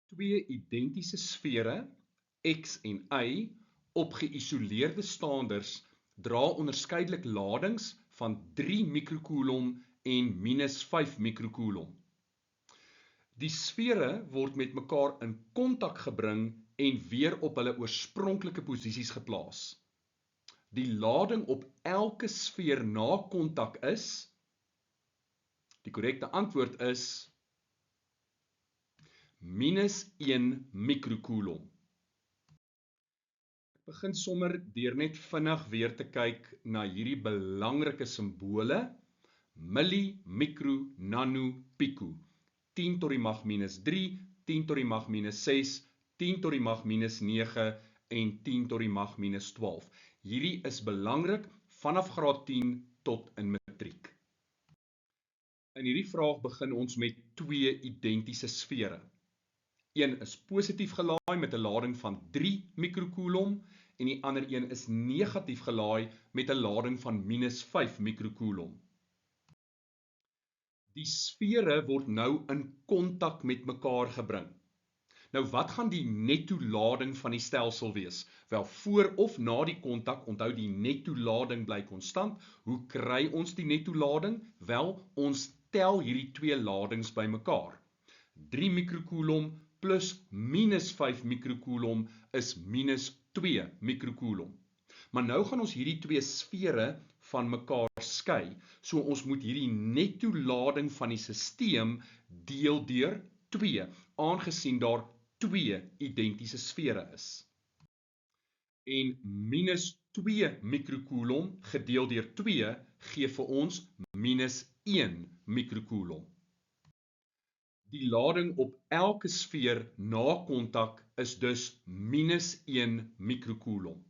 Twee identiese sfere, X en Y, op geïsoleerde staanders dra onderskeidelik ladings van 3 mikrokoulom en minus 5 mikrokoulom. Die sfere word met mekaar in kontak gebring en weer op hulle oorspronklike posisies geplaas. Die lading op elke sfeer na kontak is, die korrekte antwoord is minus 1 mikrokoulom. Ek begin sommer deur net vinnig weer te kyk na hierdie belangrike simbole, milli, mikro, nano, pico. 10 tot die mag minus 3, 10 tot die mag minus 6, 10 tot die mag minus 9 en 10 tot die mag minus 12. Hierdie is belangrik vanaf graad 10 tot in matriek. In hierdie vraag begin ons met twee identiese sfere. Een is positief gelaai met 'n lading van 3 mikrokoulom en die ander een is negatief gelaai met 'n lading van minus 5 mikrokoulom. Die sfere word nou in kontak met mekaar gebring. Nou wat gaan die netto lading van die stelsel wees? Wel, voor of na die kontak, onthou die netto lading bly konstant. Hoe kry ons die netto lading? Wel, ons tel hierdie twee ladings bymekaar. 3 mikrokoulom plus minus 5 mikrokoulom is minus 2 mikrokoulom. Maar nou gaan ons hierdie twee sfere van mekaar skei, so ons moet hierdie netto lading van die sisteem deel deur 2, aangesien daar twee identiese sfere is. En minus 2 mikrokoulom gedeel deur 2 gee vir ons minus 1 mikrokoulom. Die lading op elke sfeer na kontak is dus minus 1 mikrokoulom.